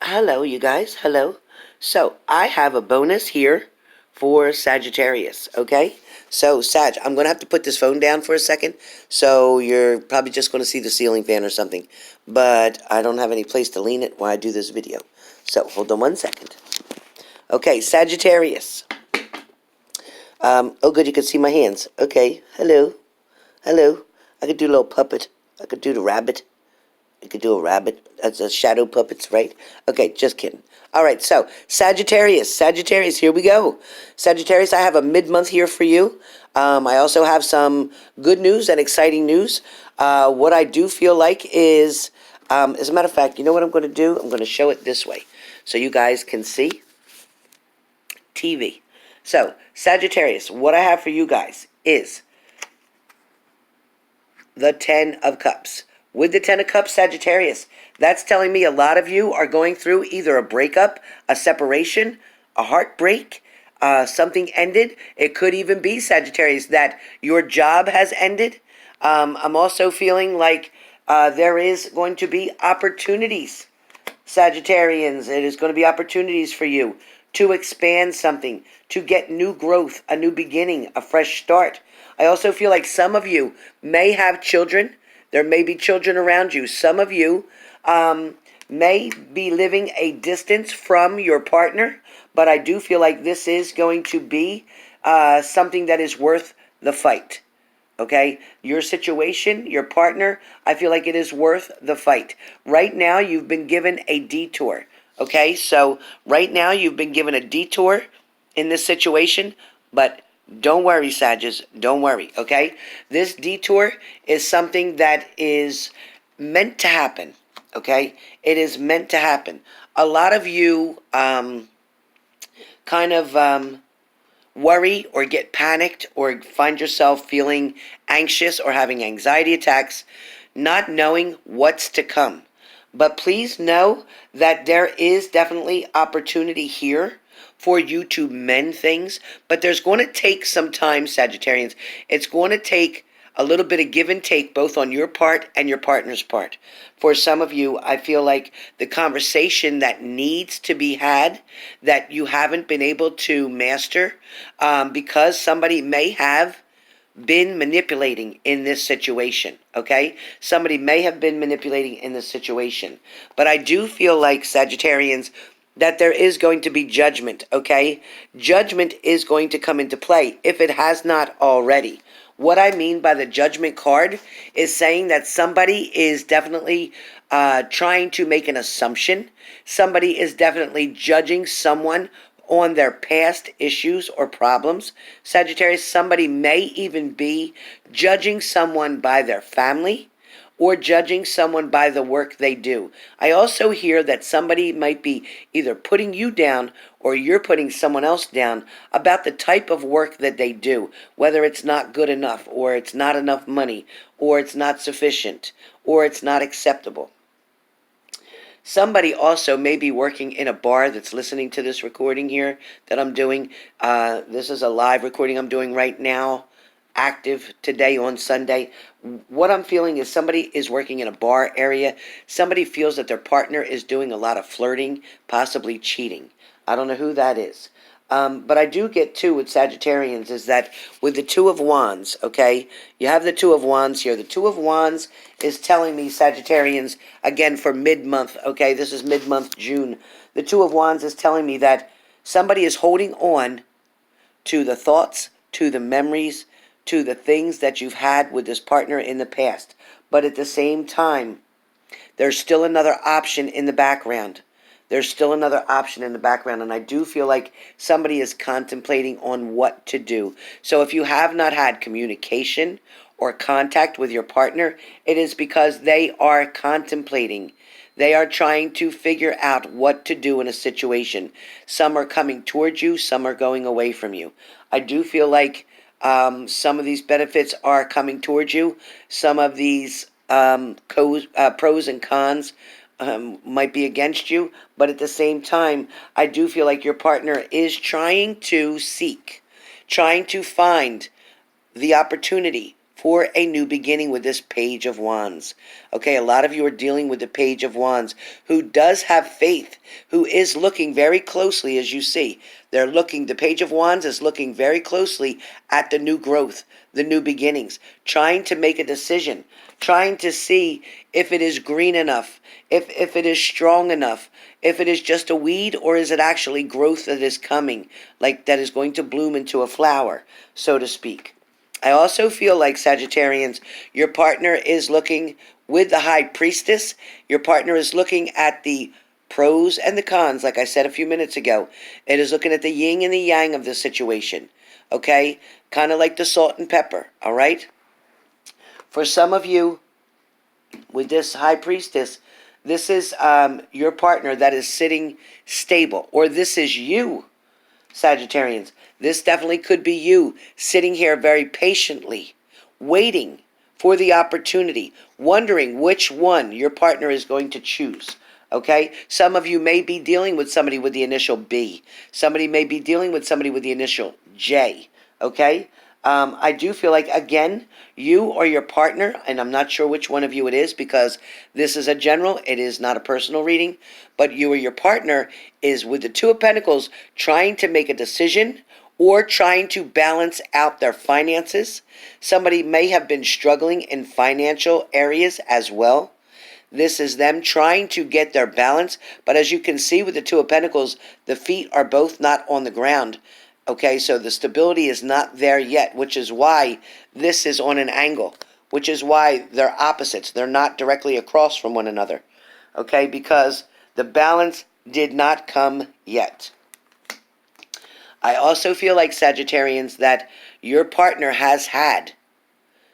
Hello, you guys. Hello. So, I have a bonus here for Sagittarius, okay? So, Sag, I'm going to have to put this phone down for a second, so you're probably just going to see the ceiling fan or something. But I don't have any place to lean it while I do this video. So, hold on 1 second. Okay, Sagittarius. Oh, good, you can see my hands. Okay, hello. Hello. I could do a little puppet. I could do the rabbit. You could do a rabbit. That's a shadow puppets, right? Okay, just kidding. All right, so Sagittarius, here we go. Sagittarius, I have a mid-month here for you. I also have some good news and exciting news. What I do feel like is, as a matter of fact, you know what I'm going to do? I'm going to show it this way so you guys can see. TV. So, Sagittarius, what I have for you guys is the 10 of Cups. With the 10 of Cups, Sagittarius, that's telling me a lot of you are going through either a breakup, a separation, a heartbreak, something ended. It could even be, Sagittarius, that your job has ended. I'm also feeling like there is going to be opportunities, Sagittarians. It is going to be opportunities for you to expand something, to get new growth, a new beginning, a fresh start. I also feel like some of you may have children. There may be children around you. Some of you may be living a distance from your partner, but I do feel like this is going to be something that is worth the fight. Okay? Your situation, your partner, I feel like it is worth the fight. Right now, you've been given a detour. Okay? So, right now, you've been given a detour in this situation, but don't worry, Sagittarius. Don't worry, okay? This detour is something that is meant to happen, okay? It is meant to happen. A lot of you kind of worry or get panicked or find yourself feeling anxious or having anxiety attacks, not knowing what's to come. But please know that there is definitely opportunity here for you to mend things, but there's going to take some time, Sagittarians. It's going to take a little bit of give and take, both on your part and your partner's part. For some of you, I feel like the conversation that needs to be had, that you haven't been able to master, because somebody may have been manipulating in this situation, okay? Somebody may have been manipulating in this situation. But I do feel like, Sagittarians, that there is going to be judgment, okay? Judgment is going to come into play if it has not already. What I mean by the judgment card is saying that somebody is definitely trying to make an assumption. Somebody is definitely judging someone on their past issues or problems. Sagittarius, somebody may even be judging someone by their family, or judging someone by the work they do. I also hear that somebody might be either putting you down or you're putting someone else down about the type of work that they do, whether it's not good enough, or it's not enough money, or it's not sufficient, or it's not acceptable. Somebody also may be working in a bar that's listening to this recording here that I'm doing. This is a live recording I'm doing right now, active today on Sunday. What I'm feeling is somebody is working in a bar area. Somebody feels that their partner is doing a lot of flirting, possibly cheating. I don't know who that is. But I do get too with Sagittarians is that with the Two of Wands, okay, you have the Two of Wands here. The Two of Wands is telling me, Sagittarians, again for mid-month, okay, this is mid-month June. The Two of Wands is telling me that somebody is holding on to the thoughts, to the memories, to the things that you've had with this partner in the past. But at the same time, there's still another option in the background. There's still another option in the background, and I do feel like somebody is contemplating on what to do. So if you have not had communication or contact with your partner, it is because they are contemplating. They are trying to figure out what to do in a situation. Some are coming towards you, some are going away from you. I do feel like some of these benefits are coming towards you. Some of these pros and cons might be against you, but at the same time, I do feel like your partner is trying to seek, trying to find the opportunity for a new beginning with this Page of Wands. Okay, a lot of you are dealing with the Page of Wands, who does have faith, who is looking very closely, as you see. The Page of Wands is looking very closely at the new growth, the new beginnings, trying to make a decision, trying to see if it is green enough, if it is strong enough, if it is just a weed, or is it actually growth that is coming, like that is going to bloom into a flower, so to speak. I also feel like, Sagittarians, your partner is looking with the High Priestess. Your partner is looking at the pros and the cons, like I said a few minutes ago. It is looking at the yin and the yang of the situation, okay? Kind of like the salt and pepper, all right? For some of you, with this High Priestess, this is your partner that is sitting stable, or this is you, Sagittarians. This definitely could be you sitting here very patiently, waiting for the opportunity, wondering which one your partner is going to choose. Okay? Some of you may be dealing with somebody with the initial B. Somebody may be dealing with somebody with the initial J. Okay? I do feel like, again, you or your partner, and I'm not sure which one of you it is because this is a general, it is not a personal reading, but you or your partner is with the Two of Pentacles trying to make a decision or trying to balance out their finances. Somebody may have been struggling in financial areas as well. This is them trying to get their balance, but as you can see with the Two of Pentacles, the feet are both not on the ground. Okay, so the stability is not there yet, which is why this is on an angle, which is why they're opposites. They're not directly across from one another, okay, because the balance did not come yet. I also feel like, Sagittarians, that your partner has had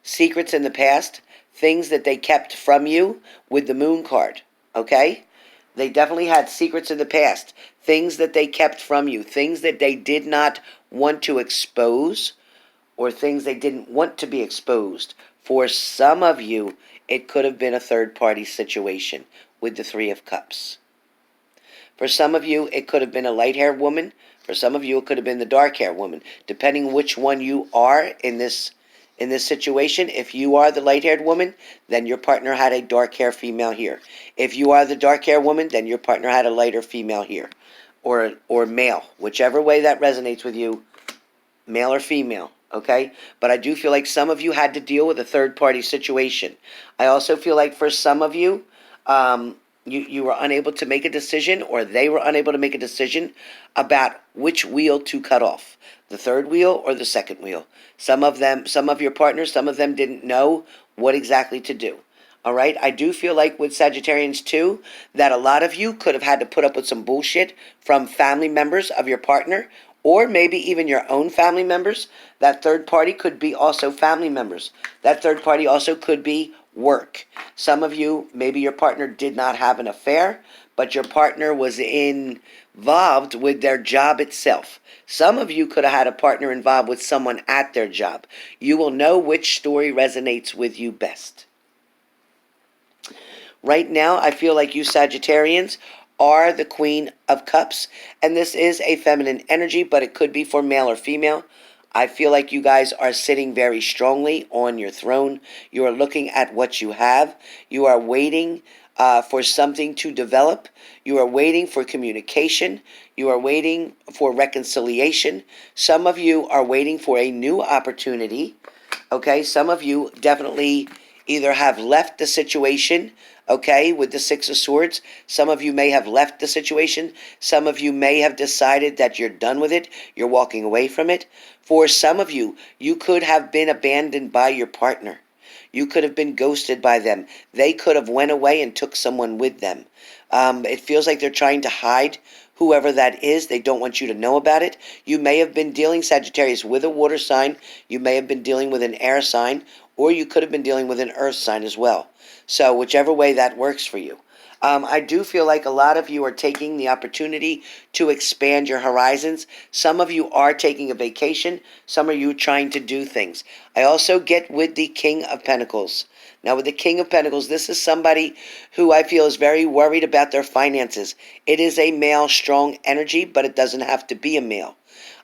secrets in the past, things that they kept from you with the Moon card, okay? They definitely had secrets in the past, things that they kept from you, things that they did not want to expose, or things they didn't want to be exposed. For some of you, it could have been a third-party situation with the Three of Cups. For some of you, it could have been a light-haired woman. For some of you, it could have been the dark-haired woman. Depending which one you are in this situation, if you are the light-haired woman, then your partner had a dark-haired female here. If you are the dark-haired woman, then your partner had a lighter female here. Or male. Whichever way that resonates with you, male or female, okay? But I do feel like some of you had to deal with a third-party situation. I also feel like for some of you, you were unable to make a decision, or they were unable to make a decision about which wheel to cut off. The third wheel or the second wheel. Some of your partners, some of them didn't know what exactly to do. All right? I do feel like with Sagittarians too, that a lot of you could have had to put up with some bullshit from family members of your partner, or maybe even your own family members. That third party could be also family members. That third party also could be work. Some of you, maybe your partner did not have an affair, but your partner was involved with their job itself. Some of you could have had a partner involved with someone at their job. You will know which story resonates with you best. Right now, I feel like you Sagittarians are the Queen of Cups, and this is a feminine energy, but it could be for male or female. I feel like you guys are sitting very strongly on your throne. You are looking at what you have. You are waiting for something to develop. You are waiting for communication. You are waiting for reconciliation. Some of you are waiting for a new opportunity. Okay, some of you definitely either have left the situation, okay, with the Six of Swords. Some of you may have left the situation. Some of you may have decided that you're done with it. You're walking away from it. For some of you, you could have been abandoned by your partner. You could have been ghosted by them. They could have went away and took someone with them. It feels like they're trying to hide whoever that is. They don't want you to know about it. You may have been dealing, Sagittarius, with a water sign. You may have been dealing with an air sign, or you could have been dealing with an earth sign as well. So whichever way that works for you. I do feel like a lot of you are taking the opportunity to expand your horizons. Some of you are taking a vacation. Some of you are trying to do things. I also get with the King of Pentacles Now, with the King of Pentacles, this is somebody who I feel is very worried about their finances. It is a male, strong energy, but it doesn't have to be a male.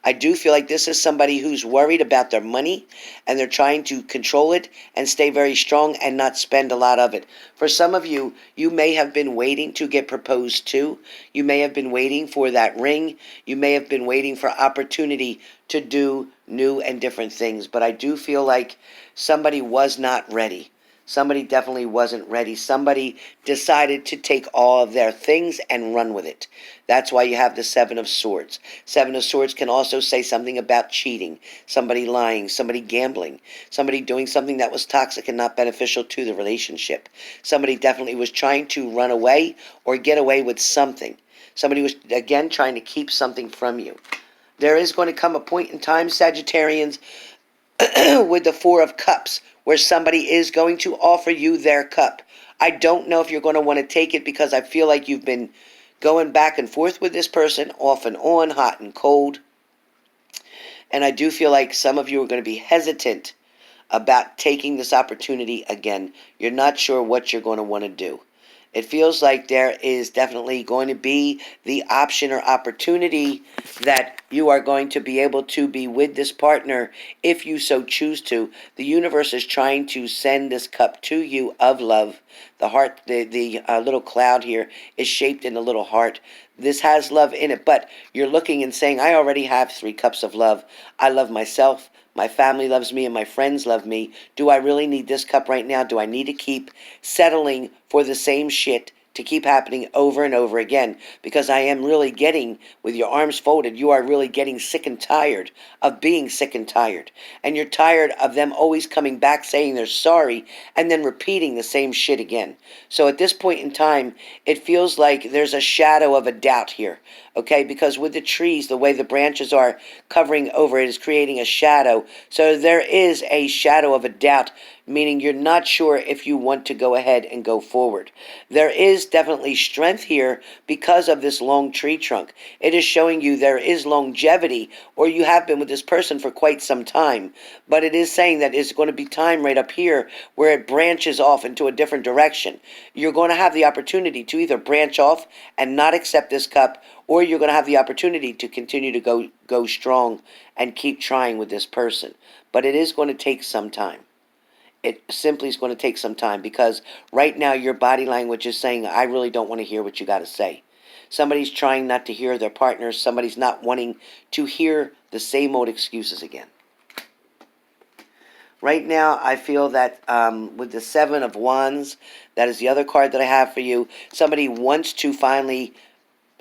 I do feel like this is somebody who's worried about their money, and they're trying to control it and stay very strong and not spend a lot of it. For some of you, you may have been waiting to get proposed to. You may have been waiting for that ring. You may have been waiting for opportunity to do new and different things. But I do feel like somebody was not ready. Somebody definitely wasn't ready. Somebody decided to take all of their things and run with it. That's why you have the Seven of Swords. Seven of Swords can also say something about cheating, somebody lying, somebody gambling, somebody doing something that was toxic and not beneficial to the relationship. Somebody definitely was trying to run away or get away with something. Somebody was, again, trying to keep something from you. There is going to come a point in time, Sagittarians, with the Four of Cups, where somebody is going to offer you their cup. I don't know if you're going to want to take it, because I feel like you've been going back and forth with this person, off and on, hot and cold. And I do feel like some of you are going to be hesitant about taking this opportunity again. You're not sure what you're going to want to do. It feels like there is definitely going to be the option or opportunity that you are going to be able to be with this partner if you so choose to. The universe is trying to send this cup to you of love. The heart, the little cloud here is shaped in a little heart. This has love in it, but you're looking and saying, I already have 3 cups of love. I love myself. My family loves me and my friends love me. Do I really need this cup right now? Do I need to keep settling for the same shit to keep happening over and over again? Because I am really getting, with your arms folded, you are really getting sick and tired of being sick and tired. And you're tired of them always coming back saying they're sorry and then repeating the same shit again. So at this point in time, it feels like there's a shadow of a doubt here. Okay, because with the trees, the way the branches are covering over it is creating a shadow. So there is a shadow of a doubt, meaning you're not sure if you want to go ahead and go forward. There is definitely strength here because of this long tree trunk. It is showing you there is longevity, or you have been with this person for quite some time. But it is saying that it's going to be time right up here where it branches off into a different direction. You're going to have the opportunity to either branch off and not accept this cup, or you're going to have the opportunity to continue to go strong and keep trying with this person. But it is going to take some time. It simply is going to take some time, because right now your body language is saying, I really don't want to hear what you got to say. Somebody's trying not to hear their partner. Somebody's not wanting to hear the same old excuses again. Right now, I feel that with the Seven of Wands, that is the other card that I have for you, somebody wants to finally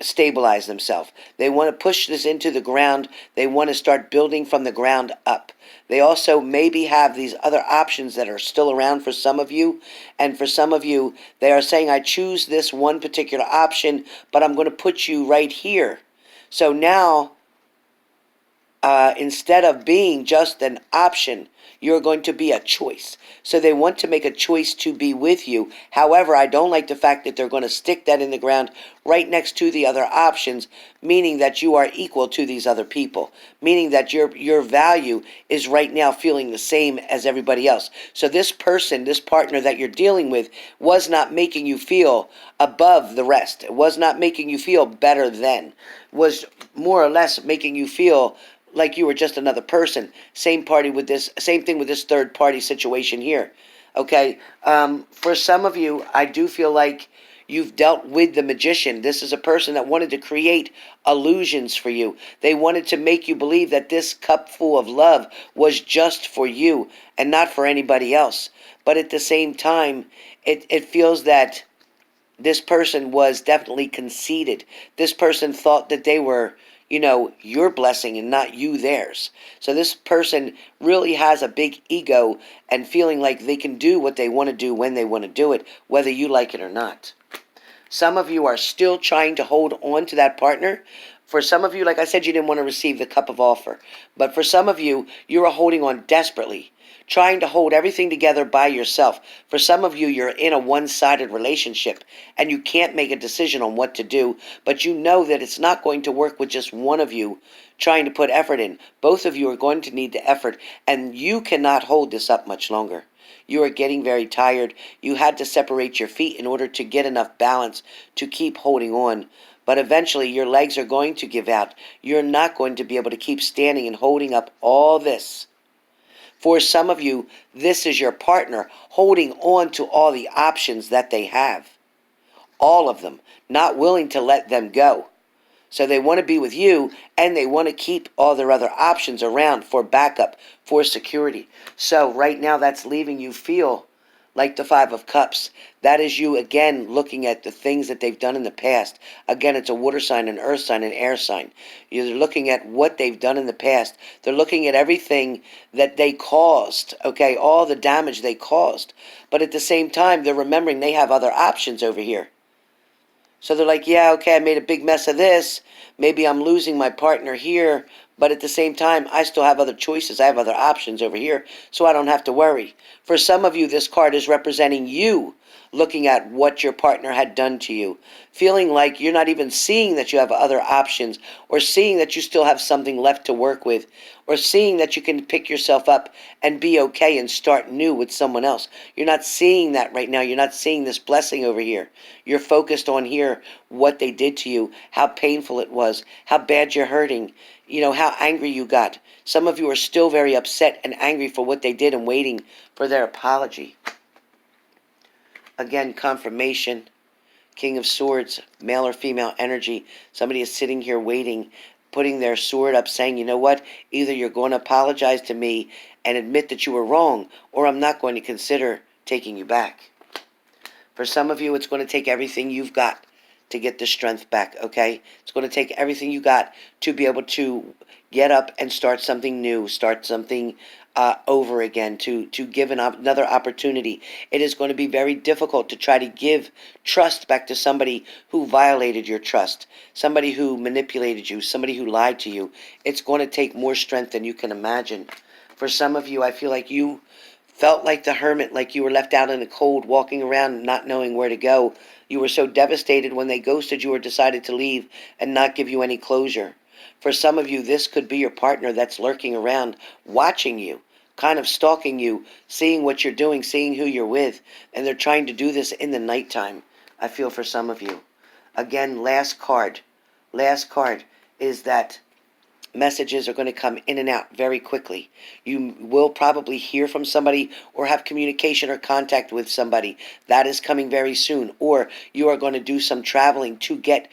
stabilize themselves. They want to push this into the ground. They want to start building from the ground up. They also maybe have these other options that are still around for some of you. And for some of you, they are saying, I choose this one particular option, but I'm going to put you right here. So now, instead of being just an option, you're going to be a choice. So they want to make a choice to be with you. However, I don't like the fact that they're going to stick that in the ground right next to the other options, meaning that you are equal to these other people, meaning that your value is right now feeling the same as everybody else. So this person, this partner that you're dealing with, was not making you feel above the rest. It was not making you feel better than. Was more or less making you feel like you were just another person. Same thing with this third party situation here. Okay, for some of you, I do feel like you've dealt with the magician. This is a person that wanted to create illusions for you. They wanted to make you believe that this cup full of love was just for you and not for anybody else. But at the same time, it feels that this person was definitely conceited. This person thought that they were, your blessing and not you theirs. So this person really has a big ego and feeling like they can do what they want to do when they want to do it, whether you like it or not. Some of you are still trying to hold on to that partner. For some of you, like I said, you didn't want to receive the cup of offer. But for some of you, you are holding on desperately, trying to hold everything together by yourself. For some of you, you're in a one-sided relationship and you can't make a decision on what to do, but you know that it's not going to work with just one of you trying to put effort in. Both of you are going to need the effort, and you cannot hold this up much longer. You are getting very tired. You had to separate your feet in order to get enough balance to keep holding on. But eventually your legs are going to give out. You're not going to be able to keep standing and holding up all this. For some of you, this is your partner holding on to all the options that they have. All of them, not willing to let them go. So they want to be with you, and they want to keep all their other options around for backup, for security. So right now that's leaving you feel like the Five of Cups. That is you again looking at the things that they've done in the past. Again, it's a water sign, an earth sign, an air sign. You're looking at what they've done in the past. They're looking at everything that they caused, okay, all the damage they caused. But at the same time, they're remembering they have other options over here. So they're like, yeah, okay, I made a big mess of this. Maybe I'm losing my partner here. But at the same time, I still have other choices. I have other options over here, so I don't have to worry. For some of you, this card is representing you looking at what your partner had done to you, feeling like you're not even seeing that you have other options, or seeing that you still have something left to work with, or seeing that you can pick yourself up and be okay and start new with someone else. You're not seeing that right now. You're not seeing this blessing over here. You're focused on here, what they did to you, how painful it was, how bad you're hurting, you know, how angry you got. Some of you are still very upset and angry for what they did and waiting for their apology. Again, confirmation, King of Swords, male or female energy. Somebody is sitting here waiting, putting their sword up, saying, you know what, either you're going to apologize to me and admit that you were wrong, or I'm not going to consider taking you back. For some of you, it's going to take everything you've got to get the strength back, okay? It's going to take everything you got to be able to get up and start something new, start something over again, to give another opportunity. It is going to be very difficult to try to give trust back to somebody who violated your trust, somebody who manipulated you, somebody who lied to you. It's going to take more strength than you can imagine. For some of you, I feel like you felt like the hermit, like you were left out in the cold, walking around not knowing where to go. You were so devastated when they ghosted you or decided to leave and not give you any closure. For some of you, this could be your partner that's lurking around, watching you, kind of stalking you, seeing what you're doing, seeing who you're with, and they're trying to do this in the nighttime, I feel, for some of you. Again, last card. Last card is that messages are going to come in and out very quickly. You will probably hear from somebody or have communication or contact with somebody. That is coming very soon. Or you are going to do some traveling to get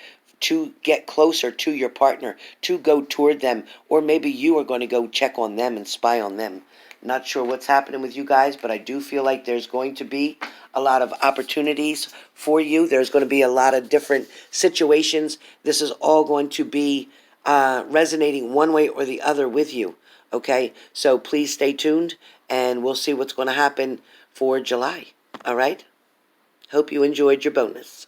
closer to your partner, to go toward them. Or maybe you are going to go check on them and spy on them. Not sure what's happening with you guys, but I do feel like there's going to be a lot of opportunities for you. There's going to be a lot of different situations. This is all going to be resonating one way or the other with you, okay? So please stay tuned, and we'll see what's going to happen for July, all right? Hope you enjoyed your bonus.